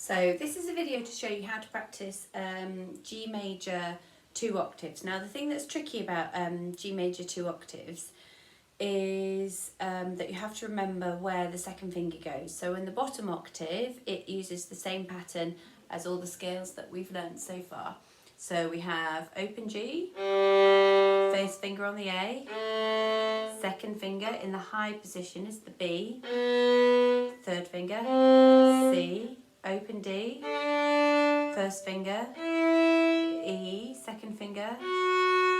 So this is a video to show you how to practice G major 2 octaves. Now the thing that's tricky about G major 2 octaves is that you have to remember where the second finger goes. So in the bottom octave it uses the same pattern as all the scales that we've learned so far. So we have open G, first finger on the A, second finger in the high position is the B, third finger C, open D, first finger E, second finger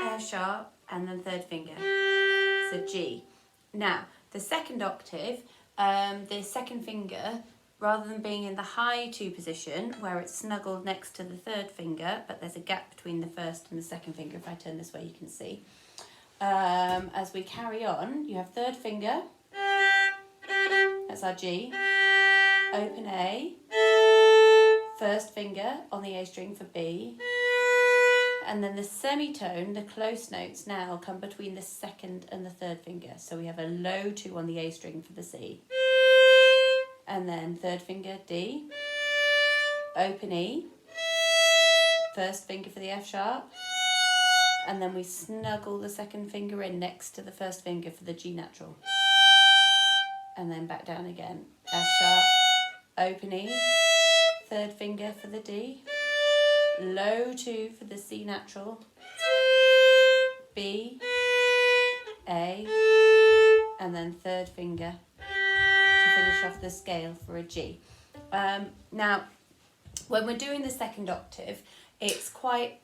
F sharp, and then third finger, so G. Now the second octave, the second finger, rather than being in the high 2 position where it's snuggled next to the third finger, but there's a gap between the first and the second finger, if I turn this way you can see. As we carry on, you have third finger, that's our G, open A, first finger on the A string for B, and then the semitone, the close notes now come between the second and the third finger. So we have a low 2 on the A string for the C. And then third finger D, open E, first finger for the F sharp, and then we snuggle the second finger in next to the first finger for the G natural. And then back down again, F sharp, open E, third finger for the D, low 2 for the C natural, B, A, and then third finger to finish off the scale for a G. Now, when we're doing the second octave, it's quite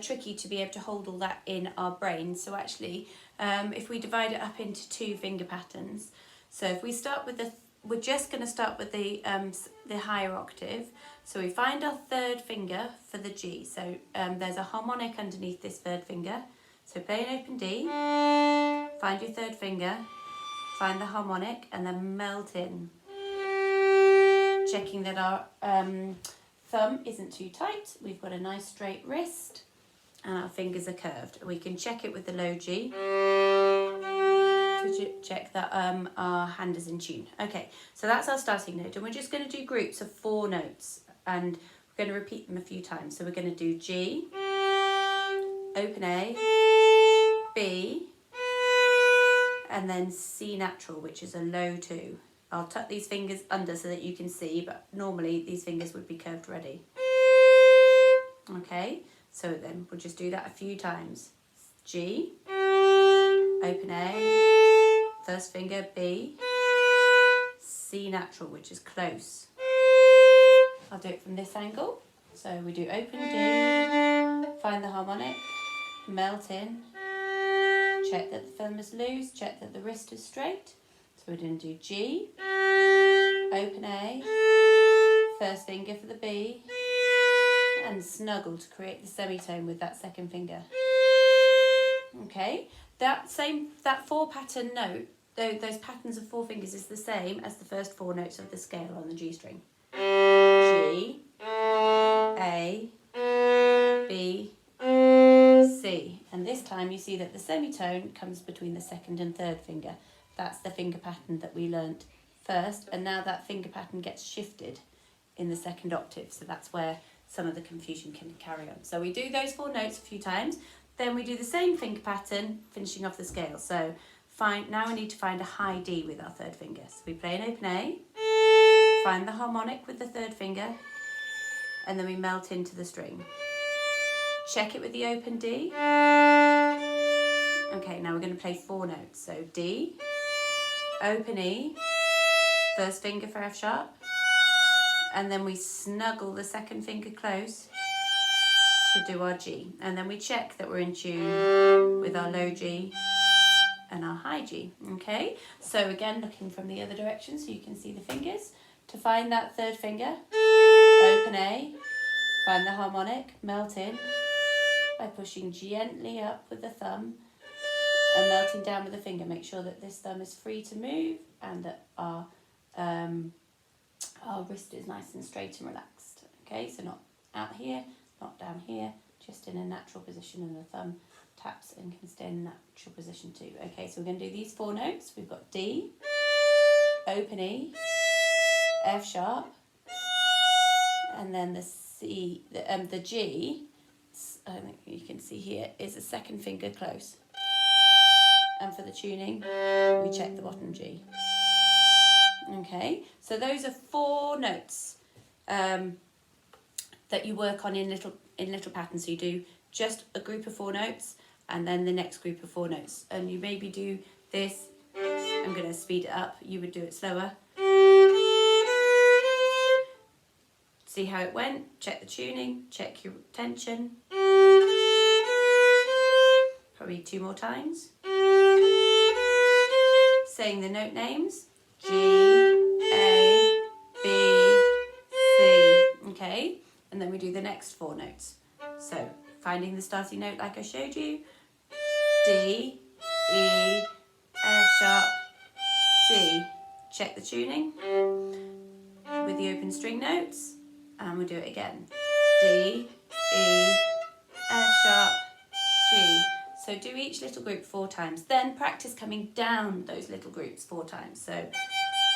tricky to be able to hold all that in our brain. So actually, if we divide it up into 2 finger patterns, so if we start with we're just going to start with the higher octave. So we find our third finger for the G. So there's a harmonic underneath this third finger. So play an open D, find your third finger, find the harmonic, and then melt in. Checking that our thumb isn't too tight. We've got a nice straight wrist and our fingers are curved. We can check it with the low G to check that our hand is in tune. Okay, so that's our starting note, and we're just going to do groups of 4 notes, and we're going to repeat them a few times. So we're going to do G, open A, B, and then C natural, which is a low 2. I'll tuck these fingers under so that you can see, but normally these fingers would be curved ready. Okay, so then we'll just do that a few times. G, open A, first finger B, C natural, which is close. I'll do it from this angle. So we do open D, find the harmonic, melt in, check that the thumb is loose, check that the wrist is straight. So we're going to do G, open A, first finger for the B, and snuggle to create the semitone with that second finger. Okay, that 4 pattern note, those patterns of 4 fingers is the same as the first 4 notes of the scale on the G string. G, A, B, C. And this time you see that the semitone comes between the second and third finger. That's the finger pattern that we learnt first, and now that finger pattern gets shifted in the second octave, so that's where some of the confusion can carry on. So we do those 4 notes a few times, then we do the same finger pattern finishing off the scale. So now we need to find a high D with our third finger. So we play an open A, find the harmonic with the third finger, and then we melt into the string. Check it with the open D. Okay, now we're going to play 4 notes. So D, open E, first finger for F sharp, and then we snuggle the second finger close to do our G. And then we check that we're in tune with our low G and our high G. Okay, so again, looking from the other direction so you can see the fingers. To find that third finger, open A, find the harmonic, melt in by pushing gently up with the thumb and melting down with the finger. Make sure that this thumb is free to move and that our wrist is nice and straight and relaxed. Okay, so not out here, not down here, just in a natural position, and the thumb taps and can stay in a natural position too. Okay, so we're going to do these 4 notes. We've got D, open E, F sharp, then the C, the G, I think you can see here, is a second finger close. And for the tuning, we check the bottom G. Okay, so those are 4 notes that you work on in little patterns. So you do just a group of 4 notes, and then the next group of 4 notes. And you maybe do this. I'm going to speed it up. You would do it slower. See how it went. Check the tuning. Check your tension. Probably 2 more times. Saying the note names. G, A, B, C. Okay, and then we do the next 4 notes. So finding the starting note like I showed you. D, E, F sharp, G. Check the tuning with the open string notes, and we'll do it again. D, E, F sharp, G. So do each little group 4 times. Then practice coming down those little groups 4 times. So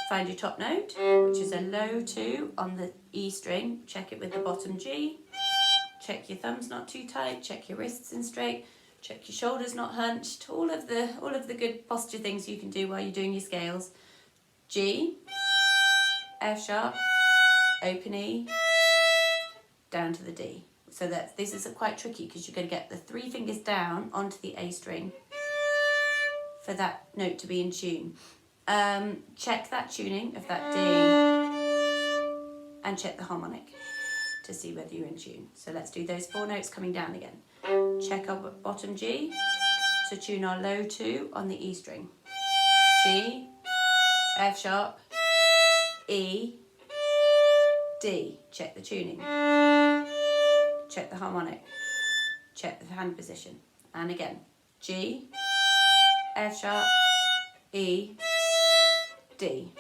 find your top note, which is a low 2 on the E string. Check it with the bottom G. Check your thumbs not too tight. Check your wrists in straight. Check your shoulders not hunched. All of the good posture things you can do while you're doing your scales. G, F sharp, open E, down to the D. So this is quite tricky because you're going to get the 3 fingers down onto the A string for that note to be in tune. Check that tuning of that D and check the harmonic to see whether you're in tune. So let's do those 4 notes coming down again. Check our bottom G to tune our low 2 on the E string. G, F sharp, E, D. Check the tuning. Check the harmonic. Check the hand position. And again, G, F sharp, E, D.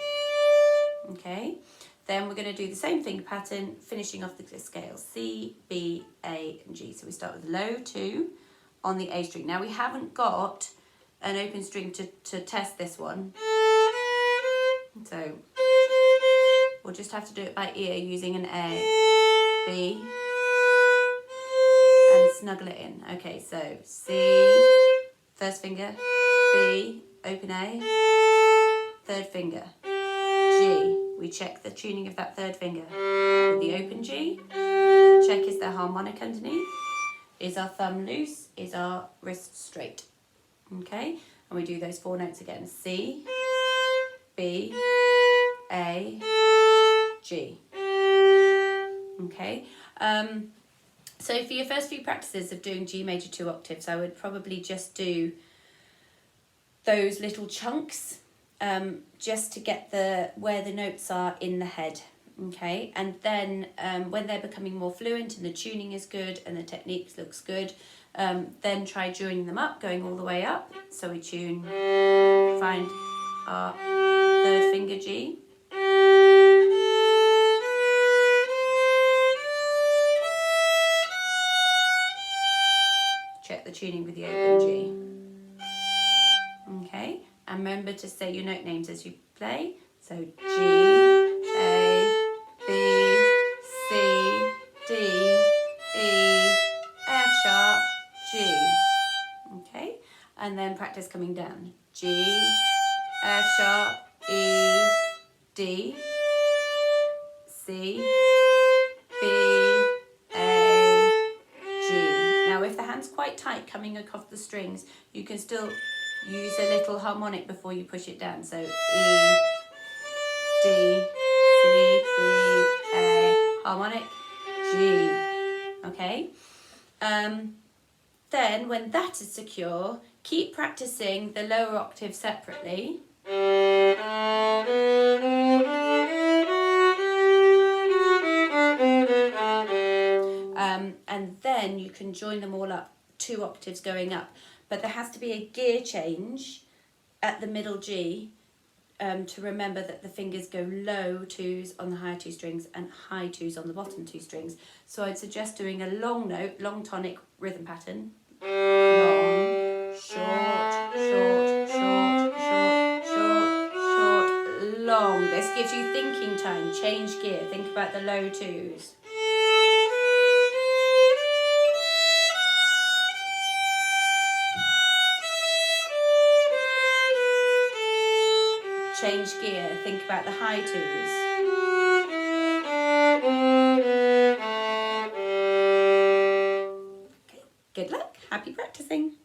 Okay, then we're going to do the same finger pattern, finishing off the scales. C, B, A, and G. So we start with low 2 on the A string. Now we haven't got an open string to test this one. So we'll just have to do it by ear using an A, B, and snuggle it in. Okay, so C, first finger, B, open A, third finger, G. We check the tuning of that third finger with the open G. Check is there harmonic underneath? Is our thumb loose? Is our wrist straight? Okay, and we do those 4 notes again. C, B, A, G. Okay, so for your first few practices of doing G major 2 octaves, I would probably just do those little chunks just to get where the notes are in the head. Okay, and then when they're becoming more fluent and the tuning is good and the technique looks good, then try joining them up, going all the way up. So we tune, find our third finger G. Check the tuning with the open G. Okay, and remember to say your note names as you play. So G, A, B, C, D, E, F sharp, G. Okay, and then practice coming down. G, F sharp, E, D, C, B, A, G. Now if the hand's quite tight coming across the strings, you can still use a little harmonic before you push it down. So E, D, C, B, A, harmonic, G. Okay? Then when that is secure, keep practicing the lower octave separately. And then you can join them all up, 2 octaves going up. But there has to be a gear change at the middle G to remember that the fingers go low 2s on the higher 2 strings and high 2s on the bottom 2 strings. So I'd suggest doing a long note, long tonic rhythm pattern. Long, short, short, short, short, short, short, long. This gives you thinking time. Change gear. Think about the low 2s. change gear, think about the high twos. Okay, good luck, happy practicing.